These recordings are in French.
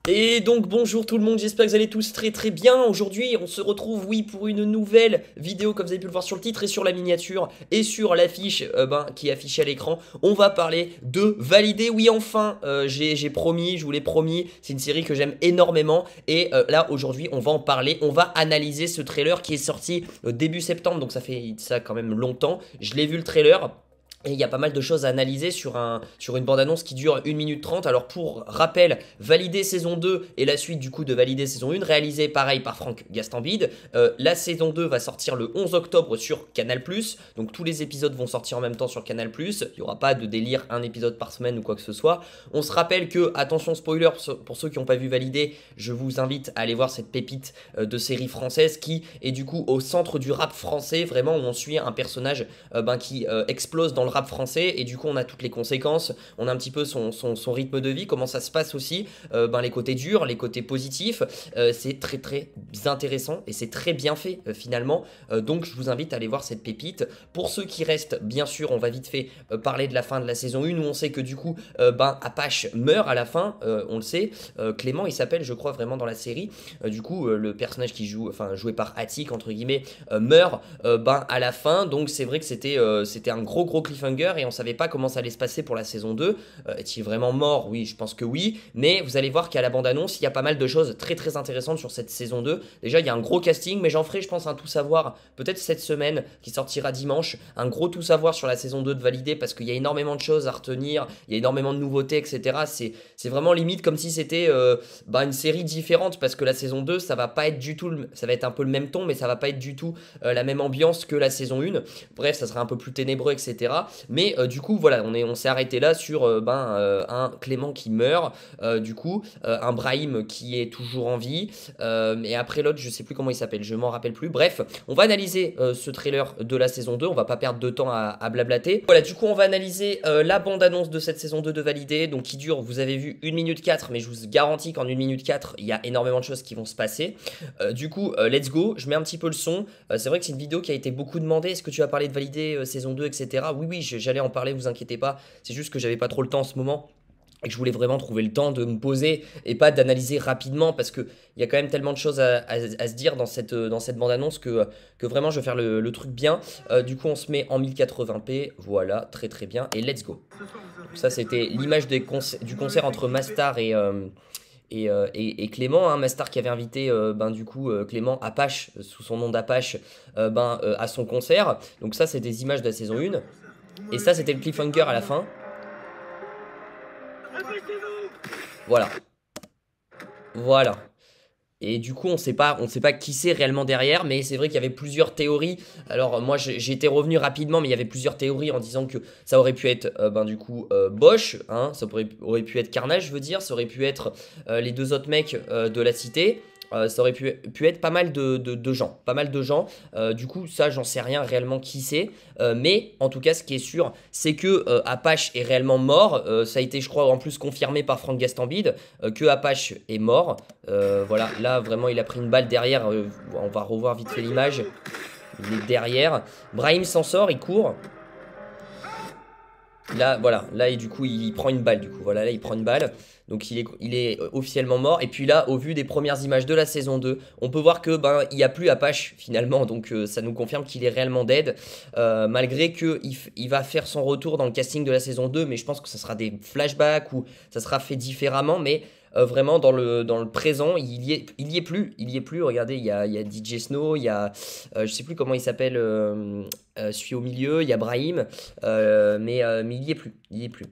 Et donc bonjour tout le monde, j'espère que vous allez tous très bien. Aujourd'hui on se retrouve oui pour une nouvelle vidéo comme vous avez pu le voir sur le titre et sur la miniature et sur l'affiche qui est affichée à l'écran. On va parler de Validé, oui enfin j'ai promis, je vous l'ai promis, c'est une série que j'aime énormément. Et là aujourd'hui on va en parler, on va analyser ce trailer qui est sorti début septembre. Donc ça fait ça quand même longtemps, je l'ai vu le trailer. Et il y a pas mal de choses à analyser sur une bande-annonce qui dure 1 minute 30. Alors pour rappel, Validé saison 2 et la suite du coup de Validé saison 1, réalisée pareil par Franck Gastambide. La saison 2 va sortir le 11 octobre sur Canal+. Donc tous les épisodes vont sortir en même temps sur Canal+. Il n'y aura pas de délire un épisode par semaine ou quoi que ce soit. On se rappelle que, attention spoiler, pour ceux qui n'ont pas vu Validé, je vous invite à aller voir cette pépite de série française qui est du coup au centre du rap français, vraiment où on suit un personnage qui explose dans le rap français et du coup on a toutes les conséquences, on a un petit peu son rythme de vie, comment ça se passe aussi, les côtés durs, les côtés positifs, c'est très intéressant et c'est très bien fait finalement, donc je vous invite à aller voir cette pépite. Pour ceux qui restent, bien sûr on va vite fait parler de la fin de la saison 1 où on sait que du coup Apache meurt à la fin, on le sait, Clément il s'appelle je crois vraiment dans la série, du coup le personnage qui joue, enfin joué par Attic entre guillemets, meurt à la fin, donc c'est vrai que c'était un gros cliffhanger et on savait pas comment ça allait se passer pour la saison 2. Est-il vraiment mort? Oui, je pense que oui, mais vous allez voir qu'à la bande-annonce, il y a pas mal de choses très intéressantes sur cette saison 2. Déjà, il y a un gros casting, mais j'en ferai, je pense, un tout savoir, peut-être cette semaine, qui sortira dimanche, un gros tout savoir sur la saison 2 de Validé, parce qu'il y a énormément de choses à retenir, il y a énormément de nouveautés, etc. C'est vraiment limite comme si c'était une série différente, parce que la saison 2, ça va pas être du tout, ça va être un peu le même ton, mais ça va pas être du tout la même ambiance que la saison 1. Bref, ça sera un peu plus ténébreux, etc. Mais du coup, voilà, on s'est arrêté là sur un Clément qui meurt, un Brahim qui est toujours en vie, et après l'autre, je sais plus comment il s'appelle, je m'en rappelle plus. Bref, on va analyser ce trailer de la saison 2, on va pas perdre de temps à blablater. Voilà, du coup, on va analyser la bande-annonce de cette saison 2 de Validé, donc qui dure, vous avez vu, 1 minute 4, mais je vous garantis qu'en 1 minute 4, il y a énormément de choses qui vont se passer. Let's go, je mets un petit peu le son. C'est vrai que c'est une vidéo qui a été beaucoup demandée. Est-ce que tu as parlé de Validé saison 2, etc. Oui, j'allais en parler, vous inquiétez pas. C'est juste que j'avais pas trop le temps en ce moment et que je voulais vraiment trouver le temps de me poser et pas d'analyser rapidement parce qu'il y a quand même tellement de choses à se dire dans cette bande-annonce que vraiment je vais faire le truc bien. Du coup, on se met en 1080p. Voilà, très bien. Et let's go. Donc ça, c'était l'image du concert entre Mastar et Clément, hein, Mastar qui avait invité Clément Apache, sous son nom d'Apache, à son concert. Donc ça, c'est des images de la saison 1. Et ça, c'était le cliffhanger à la fin. Voilà. Voilà. Et du coup, on sait pas qui c'est réellement derrière, mais c'est vrai qu'il y avait plusieurs théories. Alors moi, j'ai été revenu rapidement, mais il y avait plusieurs théories en disant que ça aurait pu être Bosch, hein, aurait pu être Carnage, je veux dire, ça aurait pu être les deux autres mecs de la cité. Ça aurait pu être pas mal de gens. Pas mal de gens. Du coup, ça, j'en sais rien réellement qui c'est. Mais en tout cas, ce qui est sûr, c'est que Apache est réellement mort. Ça a été, je crois, en plus confirmé par Franck Gastambide que Apache est mort. Voilà, là, vraiment, il a pris une balle derrière. On va revoir vite fait l'image. Il est derrière. Brahim s'en sort, il court. Là, voilà, là, et du coup, il prend une balle, du coup, voilà, là, il prend une balle, donc il est officiellement mort, et puis là, au vu des premières images de la saison 2, on peut voir que, il n'y a plus Apache, finalement, donc ça nous confirme qu'il est réellement dead, malgré qu'il va faire son retour dans le casting de la saison 2, mais je pense que ça sera des flashbacks, ou ça sera fait différemment, mais vraiment dans le présent, il y est plus, regardez, il y a DJ Snow, il y a, je sais plus comment il s'appelle, celui au milieu, il y a Brahim, mais il y est plus.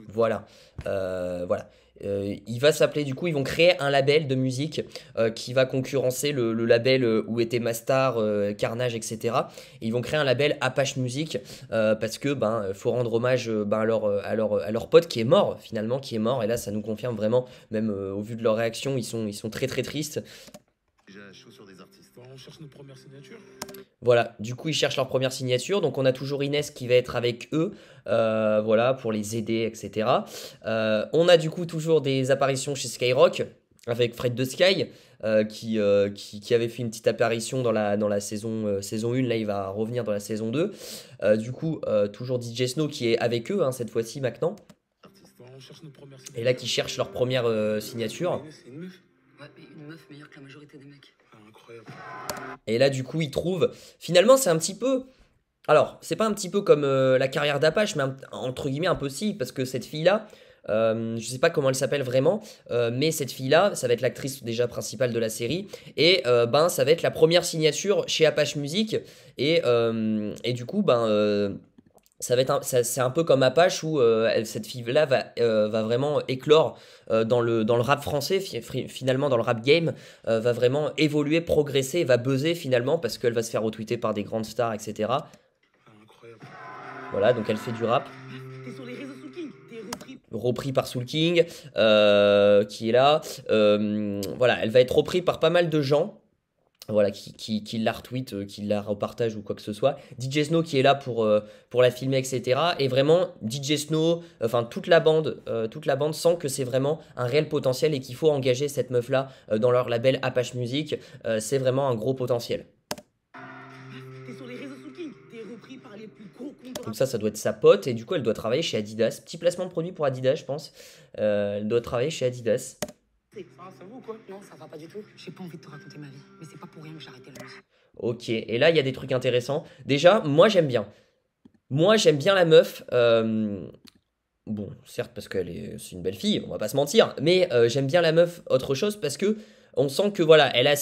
Voilà, voilà. Il va s'appeler, du coup, ils vont créer un label de musique qui va concurrencer le label où était Mastar, Carnage, etc. Et ils vont créer un label Apache Music parce que faut rendre hommage à leur pote qui est mort finalement, qui est mort. Et là, ça nous confirme vraiment, même au vu de leur réaction, ils sont très tristes. Déjà chaud sur des artistes. On cherche notre première signature. Voilà, du coup ils cherchent leur première signature, donc on a toujours Inès qui va être avec eux, voilà, pour les aider, etc. On a du coup toujours des apparitions chez Skyrock, avec Fred de Sky, qui avait fait une petite apparition dans la saison 1, là il va revenir dans la saison 2. Toujours DJ Snow qui est avec eux, hein, cette fois-ci maintenant. Et là, qui cherchent leur première signature. C'est une meuf. Ouais, mais une meuf meilleure que la majorité des mecs. Ah, incroyable. Et là, du coup, ils trouvent. Finalement, c'est un petit peu. Alors, c'est pas un petit peu comme la carrière d'Apache, mais entre guillemets un peu si, parce que cette fille-là, je sais pas comment elle s'appelle vraiment, mais cette fille-là, ça va être l'actrice déjà principale de la série, et ben ça va être la première signature chez Apache Music, et du coup, ça va être c'est un peu comme Apache où cette fille-là va vraiment éclore dans le rap français, finalement dans le rap game, va vraiment évoluer, progresser, va buzzer finalement parce qu'elle va se faire retweeter par des grandes stars, etc. Ah, incroyable. Voilà, donc elle fait du rap. T'es sur les réseaux Soul King, t'es Repris par Soul King, qui est là. Voilà, elle va être reprise par pas mal de gens. Voilà, qui la retweet, qui la repartage ou quoi que ce soit. DJ Snow qui est là pour la filmer, etc. Et vraiment, DJ Snow, enfin toute la bande sent que c'est vraiment un réel potentiel et qu'il faut engager cette meuf-là dans leur label Apache Music. C'est vraiment un gros potentiel. T'es sur les réseaux Soul King, t'es repris par les plus gros comptes. Donc ça doit être sa pote. Et du coup, elle doit travailler chez Adidas. Petit placement de produit pour Adidas, je pense. Elle doit travailler chez Adidas. Ça va, ça va ou quoi? Non, ça va pas du tout. J'ai pas envie de te raconter ma vie. Mais c'est pas pour rien que j'ai arrêté la musique. Ok, et là, il y a des trucs intéressants. Déjà, moi, j'aime bien. Moi, j'aime bien la meuf. Bon, certes, parce c'est une belle fille, on va pas se mentir. Mais j'aime bien la meuf autre chose parce que on sent que, voilà, elle a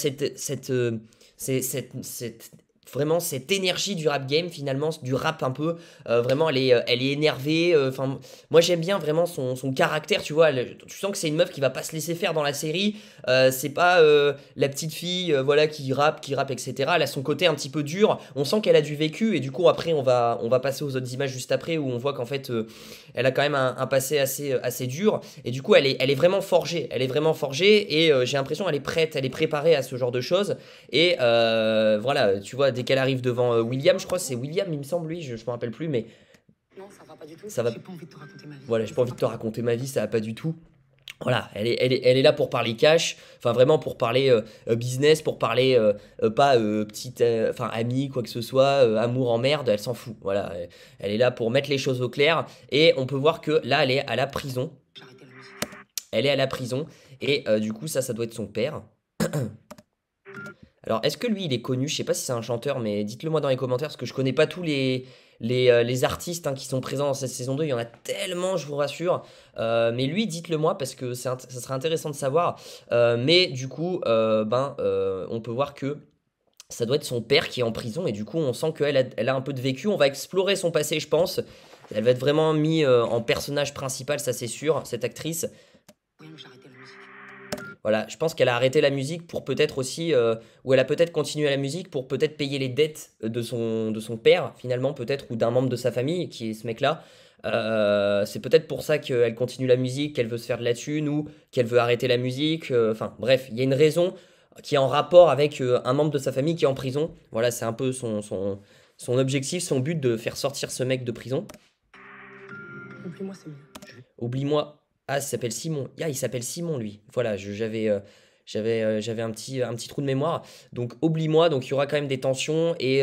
vraiment cette énergie du rap game, finalement, du rap un peu. Vraiment, elle est énervée. Enfin, moi, j'aime bien vraiment son caractère, tu vois. Tu sens que c'est une meuf qui va pas se laisser faire dans la série. C'est pas la petite fille voilà, qui rappe, etc. Elle a son côté un petit peu dur. On sent qu'elle a du vécu. Et du coup, après, on va passer aux autres images juste après où on voit qu'en fait, elle a quand même un passé assez dur. Et du coup, elle est vraiment forgée. Elle est vraiment forgée. Et j'ai l'impression qu'elle est prête, elle est préparée à ce genre de choses. Et voilà, tu vois, dès qu'elle arrive devant William, je crois que c'est William, il me semble, lui, je me rappelle plus, mais Non, ça va pas du tout. ça va. J'ai pas envie de te raconter ma vie. Voilà, j'ai pas envie de te raconter ma vie, ça va pas du tout. Voilà, elle est là pour parler cash, enfin vraiment pour parler business, pour parler pas petite, enfin amie, quoi que ce soit, amour en merde, elle s'en fout. Voilà, elle est là pour mettre les choses au clair. Et on peut voir que là, elle est à la prison. J'ai arrêté la musique. Elle est à la prison. Et du coup, ça doit être son père. Alors, est-ce que lui, il est connu? Je sais pas si c'est un chanteur, mais dites-le moi dans les commentaires, parce que je connais pas tous les artistes hein, qui sont présents dans cette saison 2. Il y en a tellement, je vous rassure. Mais lui, dites-le moi, parce que ça serait intéressant de savoir. Mais du coup, on peut voir que ça doit être son père qui est en prison. Et du coup, on sent elle a un peu de vécu. On va explorer son passé, je pense. Elle va être vraiment mise en personnage principal, ça c'est sûr, cette actrice. Rien que j'ai arrêté la musique. Voilà, je pense qu'elle a arrêté la musique pour peut-être aussi, ou elle a peut-être continué la musique pour peut-être payer les dettes de son père, finalement, peut-être, ou d'un membre de sa famille, qui est ce mec-là. C'est peut-être pour ça qu'elle continue la musique, qu'elle veut se faire de la thune, ou qu'elle veut arrêter la musique. Enfin, bref, il y a une raison qui est en rapport avec un membre de sa famille qui est en prison. Voilà, c'est un peu son objectif, son but de faire sortir ce mec de prison. Oublie-moi, c'est mieux. Oublie-moi. Ah, il s'appelle Simon. Ah, il s'appelle Simon, lui. Voilà, j'avais un petit trou de mémoire. Donc, oublie-moi. Donc, il y aura quand même des tensions. Et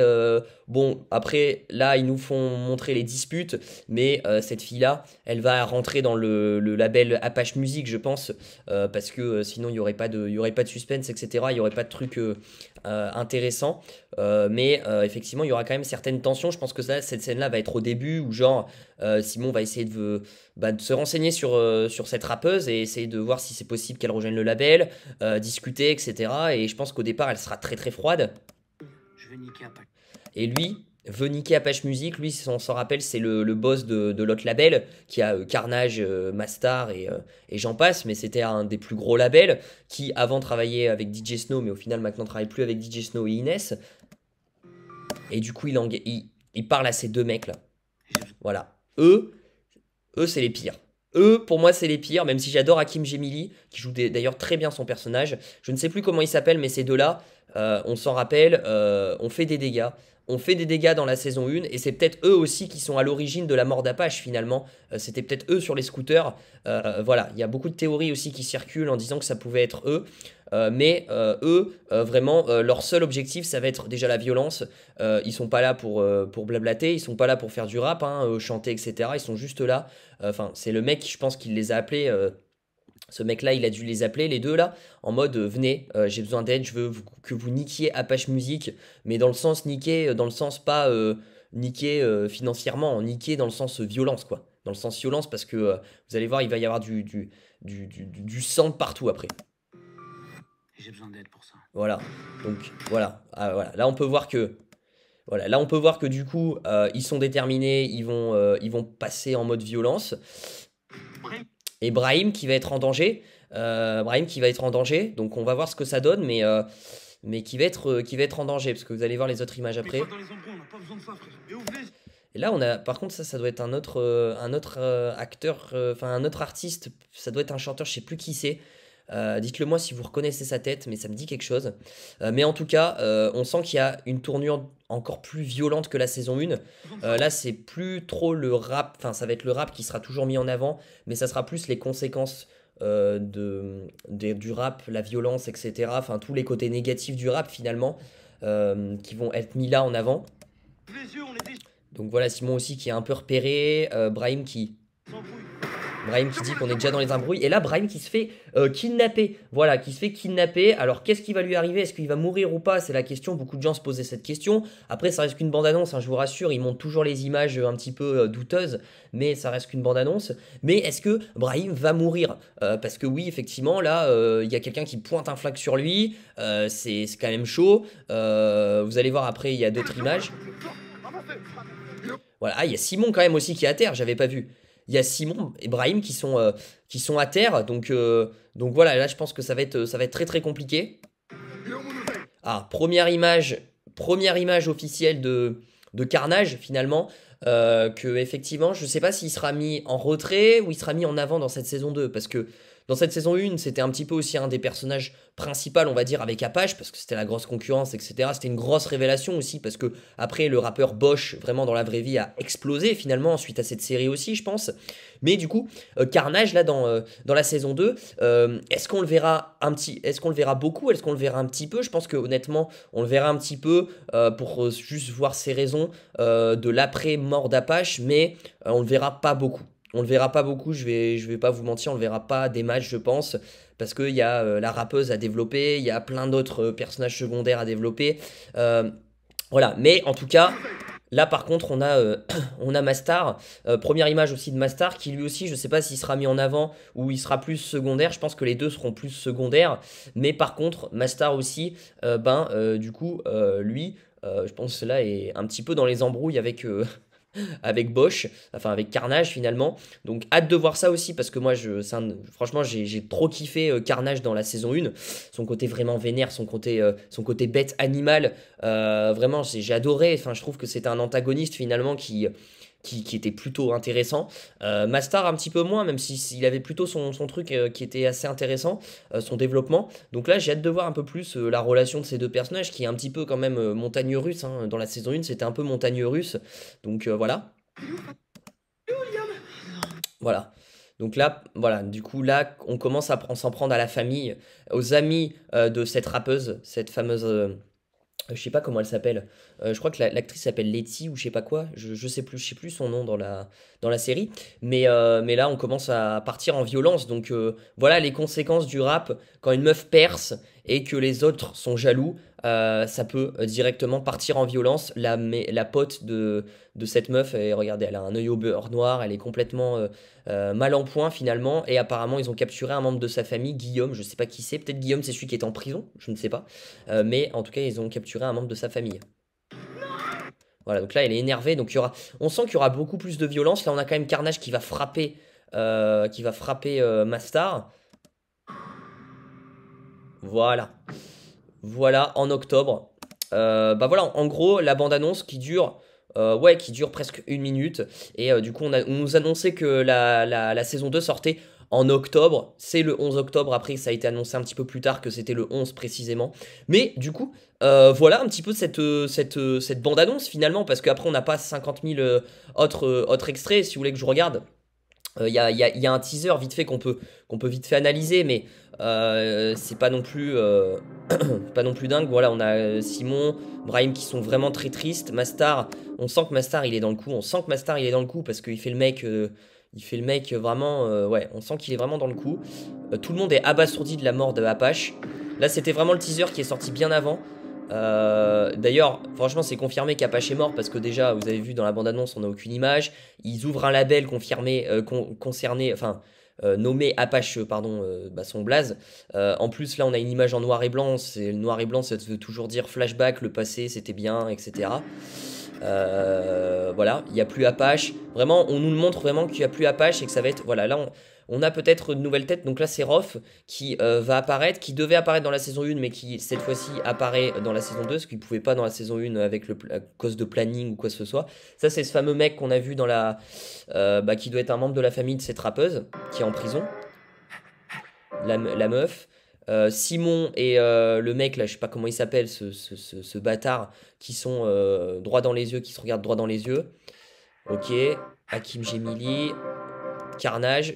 bon, après, là, ils nous font montrer les disputes. Mais cette fille-là, elle va rentrer dans le label Apache Music, je pense. Parce que sinon, il n'y aurait pas de suspense, etc. Il n'y aurait pas de trucs intéressants. Mais effectivement, il y aura quand même certaines tensions. Je pense que cette scène-là va être au début où, genre, Simon va essayer de se renseigner sur cette rappeuse et essayer de voir si c'est possible qu'elle rejoigne le label, discuter, etc. Et je pense qu'au départ, elle sera très très froide. Je vais niquer Apache. Et lui veut niquer Apache Music. Lui, si on s'en rappelle, c'est le boss de l'autre label qui a Carnage, Mastar et j'en passe. Mais c'était un des plus gros labels qui avant travaillait avec DJ Snow, mais au final maintenant travaille plus avec DJ Snow et Inès. Et du coup, il parle à ces deux mecs là. Voilà. Eux, c'est les pires. Eux, pour moi, c'est les pires, même si j'adore Hakim Gemili, qui joue d'ailleurs très bien son personnage. Je ne sais plus comment il s'appelle, mais ces deux-là, on s'en rappelle, on fait des dégâts. On fait des dégâts dans la saison 1 et c'est peut-être eux aussi qui sont à l'origine de la mort d'Apache finalement. C'était peut-être eux sur les scooters. Voilà, il y a beaucoup de théories aussi qui circulent en disant que ça pouvait être eux. Mais eux, vraiment, leur seul objectif, ça va être déjà la violence. Ils sont pas là pour blablater, ils sont pas là pour faire du rap, hein, chanter, etc. Ils sont juste là. Enfin, c'est le mec, je pense qu'il les a appelés. Ce mec-là, il a dû les appeler, les deux là, en mode venez, j'ai besoin d'aide, je veux que vous niquiez Apache Music, mais dans le sens niquer, dans le sens pas niquer financièrement, niquer dans le sens violence, quoi. Dans le sens violence, parce que vous allez voir, il va y avoir du sang partout après. J'ai besoin d'aide pour ça. Voilà, donc voilà. Ah, voilà. Là, on peut voir que. Voilà, là on peut voir que du coup ils sont déterminés, ils vont passer en mode violence. Et Brahim qui va être en danger. Brahim qui va être en danger. Donc on va voir ce que ça donne, mais qui va être en danger. Parce que vous allez voir les autres images après. Et là on a. Par contre ça doit être un autre acteur, enfin un autre artiste. Ça doit être un chanteur, je sais plus qui c'est. Dites-le moi si vous reconnaissez sa tête, mais ça me dit quelque chose. Mais en tout cas, on sent qu'il y a une tournure encore plus violente que la saison 1. Là, c'est plus trop le rap, enfin, ça va être le rap qui sera toujours mis en avant, mais ça sera plus les conséquences du rap, la violence, etc. Enfin, tous les côtés négatifs du rap finalement qui vont être mis là en avant. Donc voilà, Simon aussi qui est un peu repéré, Brahim qui dit qu'on est déjà dans les embrouilles. Et là, Brahim qui se fait kidnapper. Voilà, qui se fait kidnapper. Alors, qu'est-ce qui va lui arriver? Est-ce qu'il va mourir ou pas? C'est la question. Beaucoup de gens se posaient cette question. Après, ça reste qu'une bande-annonce, hein, je vous rassure. Ils montrent toujours les images un petit peu douteuses. Mais ça reste qu'une bande-annonce. Mais est-ce que Brahim va mourir? Parce que oui, effectivement, là, il y a quelqu'un qui pointe un flag sur lui. C'est quand même chaud. Vous allez voir après, il y a d'autres images. Voilà. Ah, il y a Simon quand même aussi qui est à terre. J'avais pas vu. Il y a Simon et Brahim qui sont à terre. Donc voilà, là je pense que ça va être très très compliqué. Ah, première image officielle de Carnage finalement. Que effectivement, je sais pas s'il sera mis en retrait ou il sera mis en avant dans cette saison 2. Parce que dans cette saison 1, c'était un petit peu aussi un des personnages principaux, on va dire, avec Apache, parce que c'était la grosse concurrence, etc. C'était une grosse révélation aussi, parce que après, le rappeur Bosch, vraiment dans la vraie vie, a explosé finalement, suite à cette série aussi, je pense. Mais du coup, Carnage, là, dans la saison 2, est-ce qu'on le verra beaucoup? Est-ce qu'on le verra un petit peu? Je pense que honnêtement, on le verra un petit peu pour juste voir ses raisons de l'après-mort d'Apache, mais on le verra pas beaucoup. On le verra pas beaucoup, je vais pas vous mentir, on le verra pas des matchs, je pense, parce qu'il y a la rappeuse à développer, il y a plein d'autres personnages secondaires à développer. Voilà, mais en tout cas, là par contre, on a Mastar. Première image aussi de Mastar, qui lui aussi, je sais pas s'il sera mis en avant ou il sera plus secondaire. Je pense que les deux seront plus secondaires. Mais par contre, Mastar aussi, du coup, lui, je pense que là est un petit peu dans les embrouilles avec Bosch, enfin avec Carnage finalement. Donc hâte de voir ça aussi parce que moi franchement j'ai trop kiffé Carnage dans la saison 1. Son côté vraiment vénère, son côté bête animal, vraiment j'ai adoré. Enfin je trouve que c'est un antagoniste finalement qui était plutôt intéressant. Mastar un petit peu moins, même s'il avait plutôt son truc qui était assez intéressant, son développement. Donc là j'ai hâte de voir un peu plus la relation de ces deux personnages qui est un petit peu quand même montagne russe, hein. Dans la saison 1 c'était un peu montagne russe. Donc voilà. Voilà. Donc là, voilà, du coup là on commence à s'en prendre à la famille, aux amis de cette rappeuse, cette fameuse... je sais pas comment elle s'appelle. Je crois que l'actrice s'appelle Letty ou je sais pas quoi. Je sais plus son nom dans la série. Mais là, on commence à partir en violence. Donc voilà les conséquences du rap. Quand une meuf perce et que les autres sont jaloux, ça peut directement partir en violence. La pote de cette meuf, et regardez, elle a un œil au beurre noir. Elle est complètement mal en point finalement. Et apparemment, ils ont capturé un membre de sa famille, Guillaume. Je sais pas qui c'est. Peut-être Guillaume, c'est celui qui est en prison. Je ne sais pas. Mais en tout cas, ils ont capturé un membre de sa famille. Voilà, donc là, elle est énervée. Donc on sent qu'il y aura beaucoup plus de violence. Là, on a quand même Carnage qui va frapper, Mastar. Voilà. Voilà, en octobre. Voilà, en gros, la bande-annonce qui dure presque 1 minute. Et du coup, on nous annonçait que la saison 2 sortait en octobre. C'est le 11 octobre, après ça a été annoncé un petit peu plus tard que c'était le 11 précisément. Mais du coup, voilà un petit peu cette bande-annonce finalement, parce qu'après on n'a pas 50 000 autres extraits, si vous voulez que je regarde. Il y a un teaser vite fait qu'on peut vite fait analyser, mais c'est pas non plus pas non plus dingue. Voilà, on a Simon, Brahim qui sont vraiment très tristes. Mastar, on sent que Mastar il est dans le coup, parce qu'il fait le mec, vraiment, ouais, on sent qu'il est vraiment dans le coup. Tout le monde est abasourdi de la mort de Apache. Là c'était vraiment le teaser qui est sorti bien avant. D'ailleurs, franchement, c'est confirmé qu'Apache est mort parce que déjà, vous avez vu dans la bande-annonce, on n'a aucune image. Ils ouvrent un label confirmé, concerné, enfin, nommé Apache, pardon, son blaze. En plus, là, on a une image en noir et blanc. Le noir et blanc, ça veut toujours dire flashback, le passé, c'était bien, etc. Voilà, il n'y a plus Apache. Vraiment, on nous le montre vraiment qu'il n'y a plus Apache et que ça va être. Voilà, là, on a peut-être une nouvelle tête. Donc là, c'est Roth qui va apparaître, qui devait apparaître dans la saison 1, mais qui cette fois-ci apparaît dans la saison 2, parce qu'il ne pouvait pas dans la saison 1 avec à cause de planning ou quoi que ce soit. Ça, c'est ce fameux mec qu'on a vu dans la. Qui doit être un membre de la famille de cette rappeuse, qui est en prison. La meuf. Simon et le mec, là, je sais pas comment il s'appelle, ce bâtard, qui sont droit dans les yeux, qui se regardent droit dans les yeux. Ok. Hakim Gemili. Carnage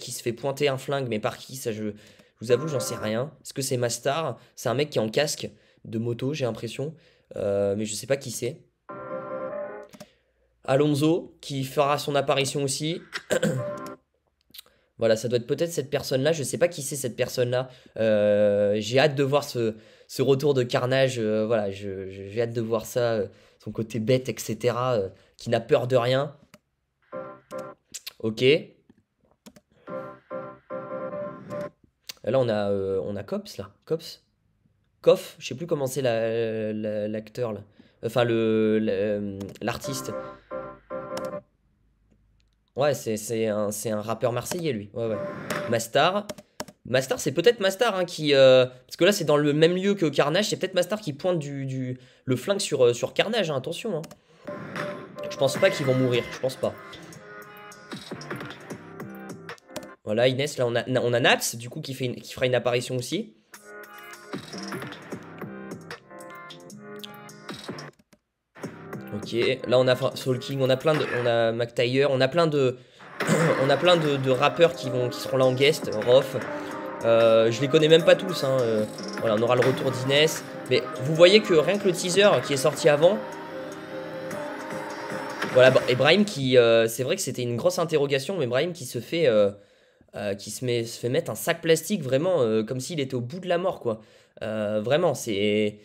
qui se fait pointer un flingue, mais par qui, ça je vous avoue, j'en sais rien. Est-ce que c'est Mastar? C'est un mec qui est en casque de moto, j'ai l'impression, mais je sais pas qui c'est. Alonso qui fera son apparition aussi. Voilà, ça doit être peut-être cette personne-là. Je sais pas qui c'est cette personne-là. J'ai hâte de voir ce retour de Carnage. Voilà, j'ai hâte de voir ça, son côté bête, etc. Qui n'a peur de rien. Ok. Là, on a Cops, là. Cops. Koff, je sais plus comment c'est l'acteur, là. Enfin, l'artiste. Ouais, c'est un rappeur marseillais, lui. Ouais, ouais. Mastar. Mastar, c'est peut-être Mastar, hein, qui... parce que là, c'est dans le même lieu que Carnage. C'est peut-être Mastar qui pointe le flingue sur Carnage, hein, attention. Hein. Je pense pas qu'ils vont mourir, je pense pas. Voilà, Inès, là, on a Naps, du coup, qui fera une apparition aussi. Ok, là, on a Soul King, on a McTayer, on a plein de... on a plein de rappeurs qui seront là en guest, Roth. Je les connais même pas tous, hein. Voilà, on aura le retour d'Inès. Mais vous voyez que rien que le teaser qui est sorti avant... Voilà, et Brahim qui... c'est vrai que c'était une grosse interrogation, mais Brahim qui se fait... qui se fait mettre un sac plastique vraiment comme s'il était au bout de la mort, quoi. Vraiment, c'est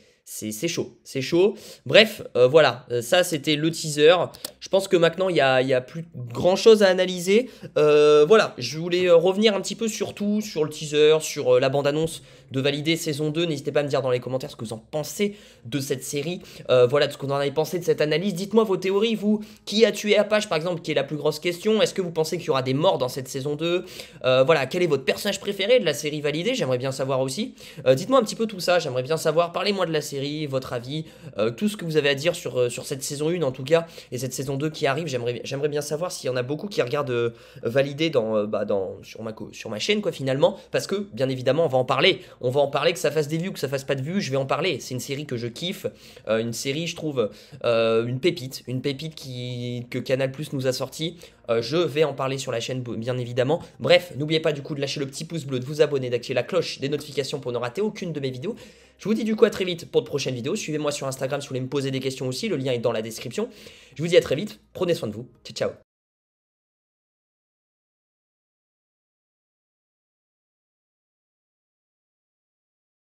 chaud, c'est chaud. Bref, voilà, ça c'était le teaser. Je pense que maintenant il y a plus grand chose à analyser. Voilà, je voulais revenir un petit peu sur tout, sur le teaser, sur la bande-annonce de Valider saison 2. N'hésitez pas à me dire dans les commentaires ce que vous en pensez de cette série. Voilà, tout ce qu'on en avait pensé de cette analyse. Dites-moi vos théories, vous. Qui a tué Apache, par exemple, qui est la plus grosse question. Est-ce que vous pensez qu'il y aura des morts dans cette saison 2? Voilà, quel est votre personnage préféré de la série Validée? J'aimerais bien savoir aussi. Dites-moi un petit peu tout ça, j'aimerais bien savoir. Parlez-moi de la série, votre avis, tout ce que vous avez à dire sur cette saison 1 en tout cas, et cette saison 2 qui arrive. J'aimerais bien savoir s'il y en a beaucoup qui regardent Validé sur ma chaîne, quoi, finalement, parce que bien évidemment on va en parler, que ça fasse des vues, que ça fasse pas de vues, je vais en parler. C'est une série que je kiffe, une série, je trouve, une pépite que Canal+ nous a sorti. Je vais en parler sur la chaîne, bien évidemment. Bref, n'oubliez pas du coup de lâcher le petit pouce bleu, de vous abonner, d'activer la cloche des notifications pour ne rater aucune de mes vidéos. Je vous dis du coup à très vite pour de prochaines vidéos. Suivez-moi sur Instagram si vous voulez me poser des questions aussi, le lien est dans la description. Je vous dis à très vite, prenez soin de vous, ciao ciao.